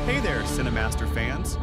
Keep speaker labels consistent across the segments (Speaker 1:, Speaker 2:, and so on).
Speaker 1: Hey there, Cinemaster fans!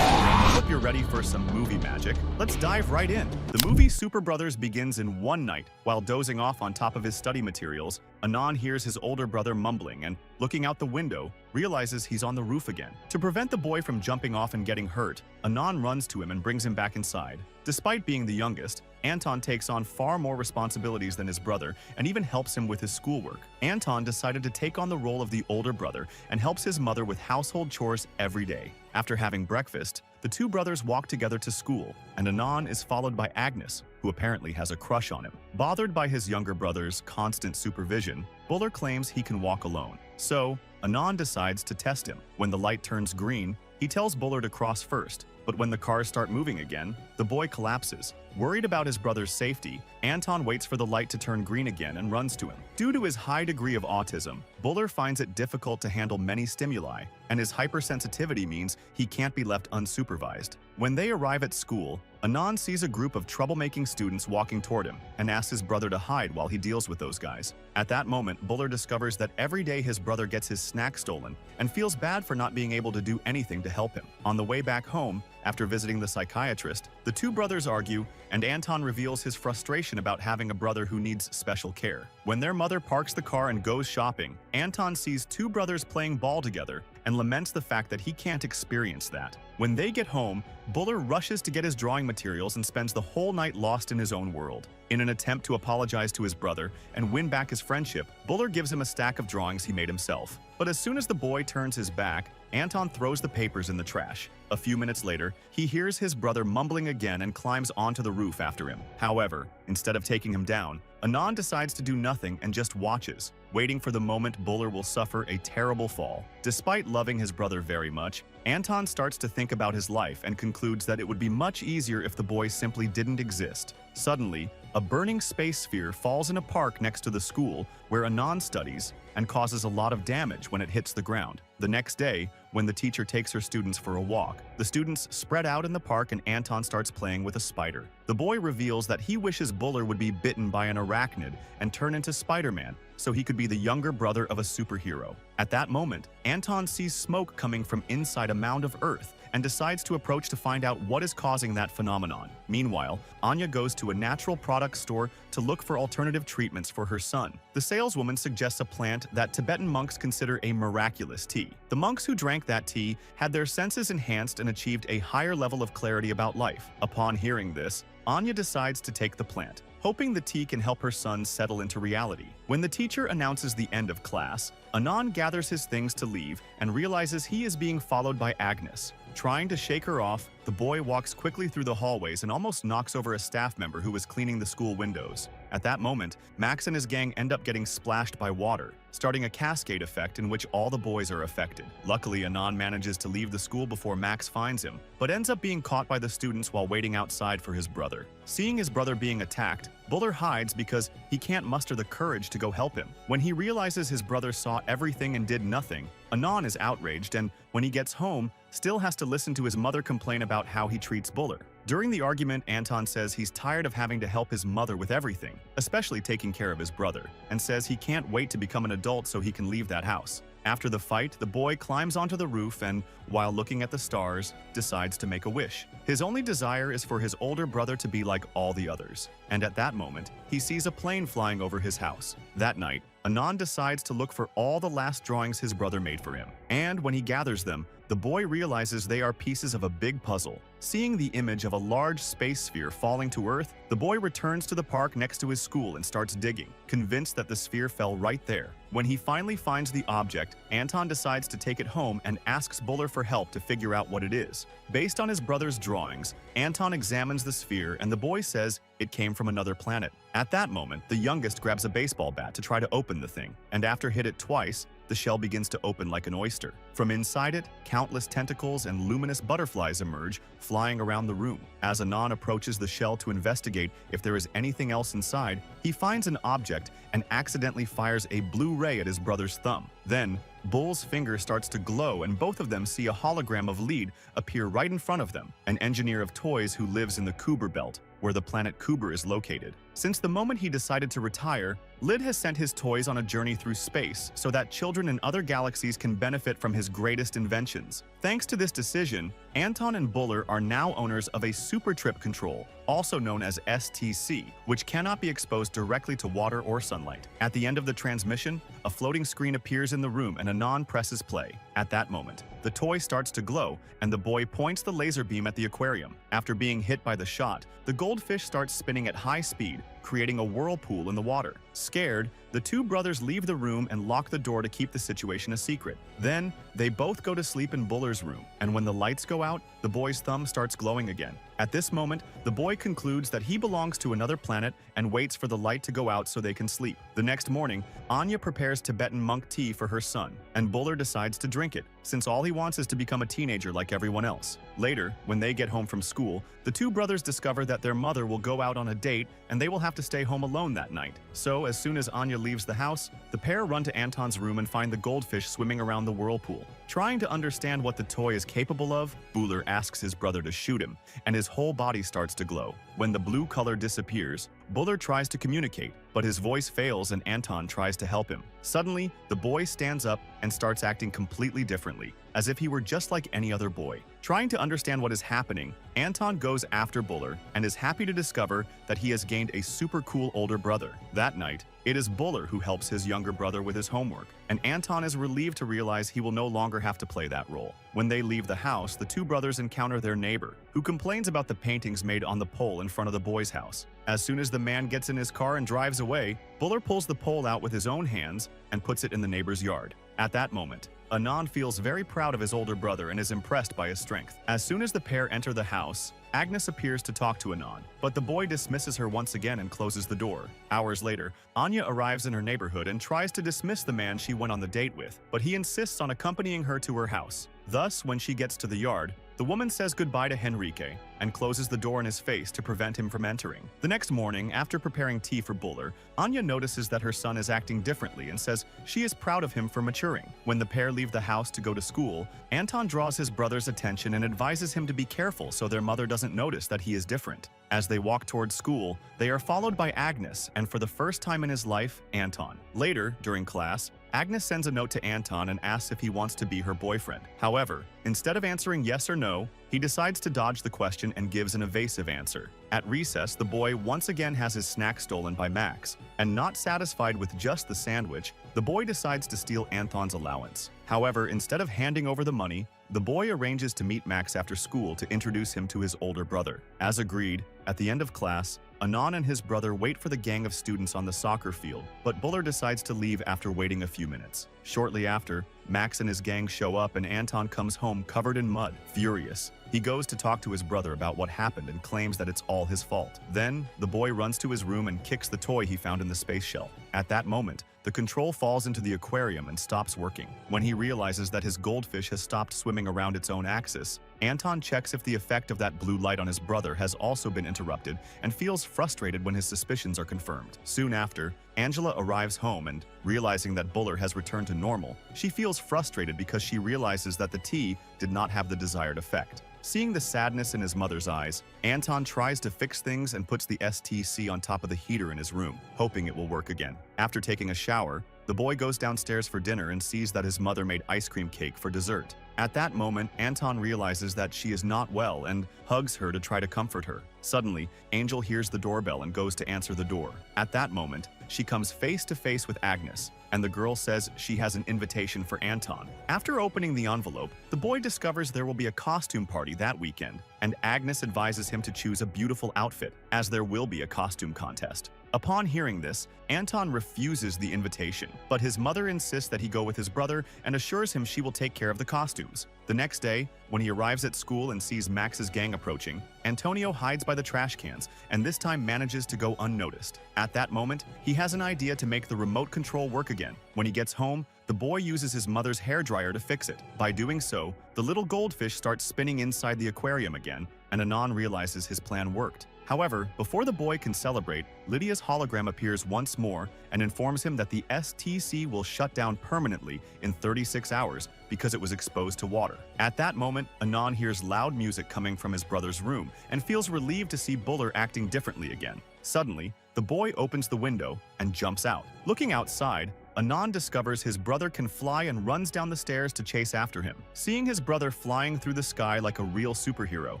Speaker 1: Hope you're ready for some movie magic. Let's dive right in. The movie Super Brothers begins in one night. While dozing off on top of his study materials, Anon hears his older brother mumbling and, looking out the window, realizes he's on the roof again. To prevent the boy from jumping off and getting hurt, Anon runs to him and brings him back inside. Despite being the youngest, Anton takes on far more responsibilities than his brother and even helps him with his schoolwork. Anton decided to take on the role of the older brother and helps his mother with household chores every day. After having breakfast, the two brothers walk together to school, and Anon is followed by Agnes, who apparently has a crush on him. Bothered by his younger brother's constant supervision, Buller claims he can walk alone. So, Anon decides to test him. When the light turns green, he tells Buller to cross first, but when the cars start moving again, the boy collapses. Worried about his brother's safety, Anton waits for the light to turn green again and runs to him. Due to his high degree of autism, Buller finds it difficult to handle many stimuli, and his hypersensitivity means he can't be left unsupervised. When they arrive at school, Anon sees a group of troublemaking students walking toward him and asks his brother to hide while he deals with those guys. At that moment, Buller discovers that every day his brother gets his snack stolen and feels bad for not being able to do anything to help him. On the way back home, after visiting the psychiatrist, the two brothers argue, and Anton reveals his frustration about having a brother who needs special care. When their mother parks the car and goes shopping, Anton sees two brothers playing ball together and laments the fact that he can't experience that. When they get home, Buller rushes to get his drawing materials and spends the whole night lost in his own world. In an attempt to apologize to his brother and win back his friendship, Buller gives him a stack of drawings he made himself. But as soon as the boy turns his back, Anton throws the papers in the trash. A few minutes later, he hears his brother mumbling again and climbs onto the roof after him. However, instead of taking him down, Anon decides to do nothing and just watches, waiting for the moment Buller will suffer a terrible fall. Despite loving his brother very much, Anton starts to think about his life and concludes that it would be much easier if the boy simply didn't exist. Suddenly, a burning space sphere falls in a park next to the school where Anon studies and causes a lot of damage when it hits the ground. The next day, when the teacher takes her students for a walk, the students spread out in the park and Anton starts playing with a spider. The boy reveals that he wishes Buller would be bitten by an arachnid and turn into Spider-Man so he could be the younger brother of a superhero. At that moment, Anton sees smoke coming from inside a mound of earth and decides to approach to find out what is causing that phenomenon. Meanwhile, Anya goes to a natural products store to look for alternative treatments for her son. The saleswoman suggests a plant that Tibetan monks consider a miraculous tea. The monks who drank that tea had their senses enhanced and achieved a higher level of clarity about life. Upon hearing this, Anya decides to take the plant, hoping the tea can help her son settle into reality. When the teacher announces the end of class, Anon gathers his things to leave and realizes he is being followed by Agnes. Trying to shake her off, the boy walks quickly through the hallways and almost knocks over a staff member who was cleaning the school windows. At that moment, Max and his gang end up getting splashed by water, starting a cascade effect in which all the boys are affected. Luckily, Anon manages to leave the school before Max finds him, but ends up being caught by the students while waiting outside for his brother. Seeing his brother being attacked, Buller hides because he can't muster the courage to go help him. When he realizes his brother saw everything and did nothing, Anon is outraged and, when he gets home, still has to listen to his mother complain about how he treats Buller. During the argument, Anton says he's tired of having to help his mother with everything, especially taking care of his brother, and says he can't wait to become an adult so he can leave that house. After the fight, the boy climbs onto the roof and, while looking at the stars, decides to make a wish. His only desire is for his older brother to be like all the others. And at that moment, he sees a plane flying over his house. That night, Anon decides to look for all the last drawings his brother made for him. And when he gathers them, the boy realizes they are pieces of a big puzzle. Seeing the image of a large space sphere falling to Earth, the boy returns to the park next to his school and starts digging, convinced that the sphere fell right there. When he finally finds the object, Anton decides to take it home and asks Buller for help to figure out what it is. Based on his brother's drawings, Anton examines the sphere and the boy says it came from another planet. At that moment, the youngest grabs a baseball bat to try to open the thing, and after hit it twice, the shell begins to open like an oyster. From inside it, countless tentacles and luminous butterflies emerge, flying around the room. As Anon approaches the shell to investigate if there is anything else inside, he finds an object and accidentally fires a blue ray at his brother's thumb. Then, Bull's finger starts to glow and both of them see a hologram of Lead appear right in front of them, an engineer of toys who lives in the Kuber Belt. where the planet Kuber is located. Since the moment he decided to retire, Lid has sent his toys on a journey through space so that children in other galaxies can benefit from his greatest inventions. Thanks to this decision, Anton and Buller are now owners of a super trip control, also known as STC, which cannot be exposed directly to water or sunlight. At the end of the transmission, a floating screen appears in the room and Anon presses play. At that moment, the toy starts to glow and the boy points the laser beam at the aquarium. After being hit by the shot, the goldfish starts spinning at high speed, creating a whirlpool in the water. Scared, the two brothers leave the room and lock the door to keep the situation a secret. Then, they both go to sleep in Buller's room, and when the lights go out, the boy's thumb starts glowing again. At this moment, the boy concludes that he belongs to another planet and waits for the light to go out so they can sleep. The next morning, Anya prepares Tibetan monk tea for her son, and Buller decides to drink it, since all he wants is to become a teenager like everyone else. Later, when they get home from school, the two brothers discover that their mother will go out on a date and they will have to stay home alone that night. So, as soon as Anya leaves the house, the pair run to Anton's room and find the goldfish swimming around the whirlpool. Trying to understand what the toy is capable of, Buller asks his brother to shoot him, and his whole body starts to glow. When the blue color disappears, Buller tries to communicate, but his voice fails and Anton tries to help him. Suddenly, the boy stands up and starts acting completely differently, as if he were just like any other boy. Trying to understand what is happening, Anton goes after Buller and is happy to discover that he has gained a super cool older brother. That night, it is Buller who helps his younger brother with his homework, and Anton is relieved to realize he will no longer have to play that role. When they leave the house, the two brothers encounter their neighbor, who complains about the paintings made on the pole in front of the boy's house. As soon as the man gets in his car and drives away, Buller pulls the pole out with his own hands and puts it in the neighbor's yard. At that moment, Anon feels very proud of his older brother and is impressed by his strength. As soon as the pair enter the house, Agnes appears to talk to Anon, but the boy dismisses her once again and closes the door. Hours later, Anya arrives in her neighborhood and tries to dismiss the man she went on the date with, but he insists on accompanying her to her house. Thus, when she gets to the yard, the woman says goodbye to Henrique and closes the door in his face to prevent him from entering. The next morning, after preparing tea for Buller, Anya notices that her son is acting differently and says she is proud of him for maturing. When the pair leave the house to go to school, Anton draws his brother's attention and advises him to be careful so their mother doesn't notice that he is different. As they walk towards school, they are followed by Agnes and, for the first time in his life, Anton. Later, during class, Agnes sends a note to Anton and asks if he wants to be her boyfriend. However, instead of answering yes or no, he decides to dodge the question and gives an evasive answer. At recess, the boy once again has his snack stolen by Max, and not satisfied with just the sandwich, the boy decides to steal Anton's allowance. However, instead of handing over the money, the boy arranges to meet Max after school to introduce him to his older brother. As agreed, at the end of class, Anon and his brother wait for the gang of students on the soccer field, but Buller decides to leave after waiting a few minutes. Shortly after, Max and his gang show up and Anton comes home covered in mud. Furious, he goes to talk to his brother about what happened and claims that it's all his fault. Then, the boy runs to his room and kicks the toy he found in the space shell. At that moment, the control falls into the aquarium and stops working. When he realizes that his goldfish has stopped swimming around its own axis, Anton checks if the effect of that blue light on his brother has also been interrupted and feels frustrated when his suspicions are confirmed. Soon after, Angela arrives home and, realizing that Buller has returned to normal, she feels frustrated because she realizes that the tea did not have the desired effect. Seeing the sadness in his mother's eyes, Anton tries to fix things and puts the STC on top of the heater in his room, hoping it will work again. After taking a shower, the boy goes downstairs for dinner and sees that his mother made ice cream cake for dessert. At that moment, Anton realizes that she is not well and hugs her to try to comfort her. Suddenly, Angel hears the doorbell and goes to answer the door. At that moment, she comes face to face with Agnes, and the girl says she has an invitation for Anton. After opening the envelope, the boy discovers there will be a costume party that weekend, and Agnes advises him to choose a beautiful outfit, as there will be a costume contest. Upon hearing this, Anton refuses the invitation, but his mother insists that he go with his brother and assures him she will take care of the costumes. The next day, when he arrives at school and sees Max's gang approaching, Antonio hides by the trash cans and this time manages to go unnoticed. At that moment, he has an idea to make the remote control work again. When he gets home, the boy uses his mother's hairdryer to fix it. By doing so, the little goldfish starts spinning inside the aquarium again, and Anon realizes his plan worked. However, before the boy can celebrate, Lydia's hologram appears once more and informs him that the STC will shut down permanently in 36 hours because it was exposed to water. At that moment, Anon hears loud music coming from his brother's room and feels relieved to see Buller acting differently again. Suddenly, the boy opens the window and jumps out. Looking outside, Anon discovers his brother can fly and runs down the stairs to chase after him. Seeing his brother flying through the sky like a real superhero,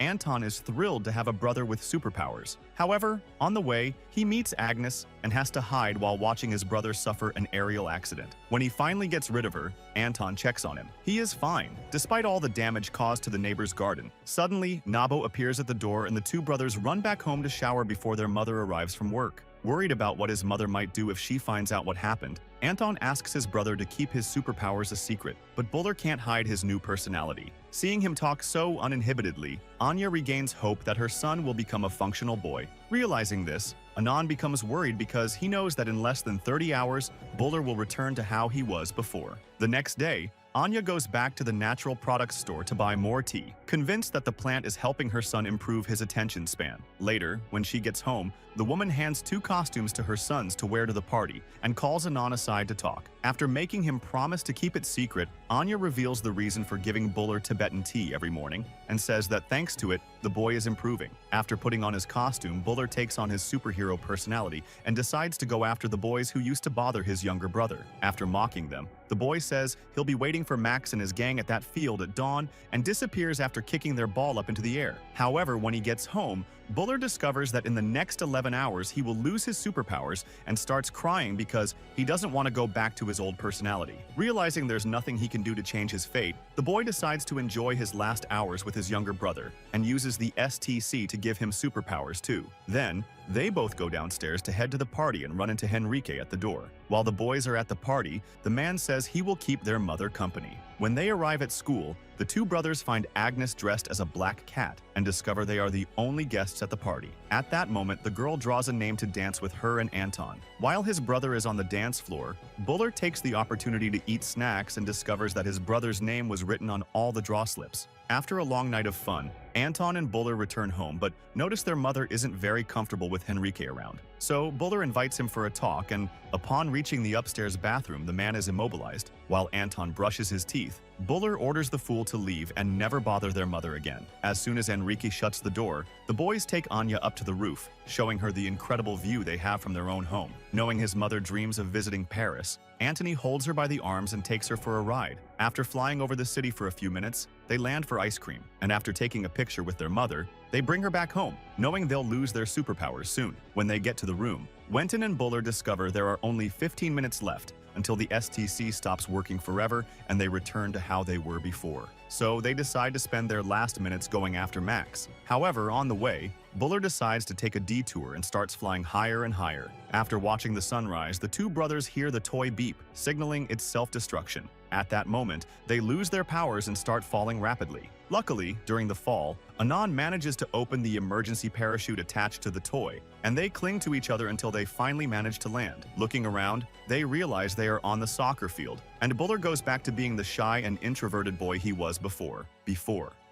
Speaker 1: Anton is thrilled to have a brother with superpowers. However, on the way, he meets Agnes and has to hide while watching his brother suffer an aerial accident. When he finally gets rid of her, Anton checks on him. He is fine, despite all the damage caused to the neighbor's garden. Suddenly, Nabo appears at the door and the two brothers run back home to shower before their mother arrives from work. Worried about what his mother might do if she finds out what happened, Anton asks his brother to keep his superpowers a secret, but Buller can't hide his new personality. Seeing him talk so uninhibitedly, Anya regains hope that her son will become a functional boy. Realizing this, Anon becomes worried because he knows that in less than 30 hours, Buller will return to how he was before. The next day, Anya goes back to the natural products store to buy more tea, convinced that the plant is helping her son improve his attention span. Later, when she gets home, the woman hands 2 costumes to her sons to wear to the party and calls Anon aside to talk. After making him promise to keep it secret, Anya reveals the reason for giving Buller Tibetan tea every morning and says that thanks to it, the boy is improving. After putting on his costume, Buller takes on his superhero personality and decides to go after the boys who used to bother his younger brother. After mocking them, the boy says he'll be waiting for Max and his gang at that field at dawn and disappears after kicking their ball up into the air. However, when he gets home, Buller discovers that in the next 11 hours he will lose his superpowers and starts crying because he doesn't want to go back to his old personality. Realizing there's nothing he can do to change his fate, the boy decides to enjoy his last hours with his younger brother and uses the STC to give him superpowers too. Then, they both go downstairs to head to the party and run into Henrique at the door. While the boys are at the party, the man says he will keep their mother company. When they arrive at school, the two brothers find Agnes dressed as a black cat and discover they are the only guests at the party. At that moment, the girl draws a name to dance with her and Anton. While his brother is on the dance floor, Buller takes the opportunity to eat snacks and discovers that his brother's name was written on all the draw slips. After a long night of fun, Anton and Buller return home but notice their mother isn't very comfortable with Henrique around. So Buller invites him for a talk and, upon reaching the upstairs bathroom, the man is immobilized. While Anton brushes his teeth, Buller orders the fool to leave and never bother their mother again. As soon as Henrique shuts the door, the boys take Anya up to the roof, showing her the incredible view they have from their own home. Knowing his mother dreams of visiting Paris, Antony holds her by the arms and takes her for a ride. After flying over the city for a few minutes, they land for ice cream, and after taking a picture with their mother, they bring her back home, knowing they'll lose their superpowers soon. When they get to the room, Wenton and Buller discover there are only 15 minutes left until the STC stops working forever and they return to how they were before. So they decide to spend their last minutes going after Max. However, on the way, Buller decides to take a detour and starts flying higher and higher. After watching the sunrise, the two brothers hear the toy beep, signaling its self-destruction. At that moment, they lose their powers and start falling rapidly. Luckily, during the fall, Anon manages to open the emergency parachute attached to the toy, and they cling to each other until they finally manage to land. Looking around, they realize they are on the soccer field, and Buller goes back to being the shy and introverted boy he was before.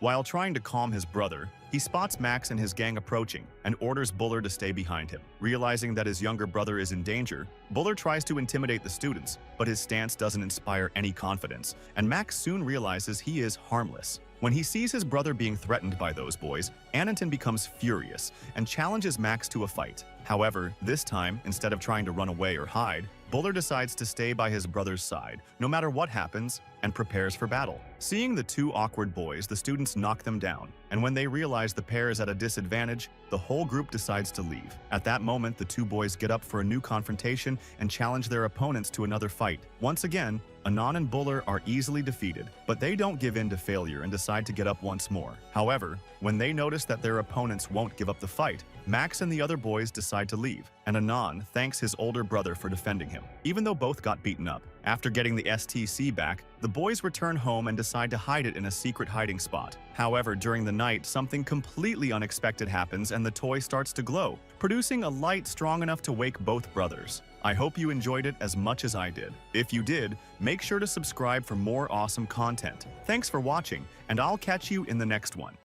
Speaker 1: While trying to calm his brother, he spots Max and his gang approaching and orders Buller to stay behind him. Realizing that his younger brother is in danger, Buller tries to intimidate the students, but his stance doesn't inspire any confidence, and Max soon realizes he is harmless. When he sees his brother being threatened by those boys, Ananton becomes furious and challenges Max to a fight. However, this time, instead of trying to run away or hide, Buller decides to stay by his brother's side, no matter what happens, and prepares for battle. Seeing the two awkward boys, the students knock them down, and when they realize the pair is at a disadvantage, the whole group decides to leave. At that moment, the two boys get up for a new confrontation and challenge their opponents to another fight. Once again, Anon and Buller are easily defeated, but they don't give in to failure and decide to get up once more. However, when they notice that their opponents won't give up the fight, Max and the other boys decide to leave, and Anon thanks his older brother for defending him, even though both got beaten up. After getting the STC back, the boys return home and decide to hide it in a secret hiding spot. However, during the night, something completely unexpected happens and the toy starts to glow, producing a light strong enough to wake both brothers. I hope you enjoyed it as much as I did. If you did, make sure to subscribe for more awesome content. Thanks for watching, and I'll catch you in the next one.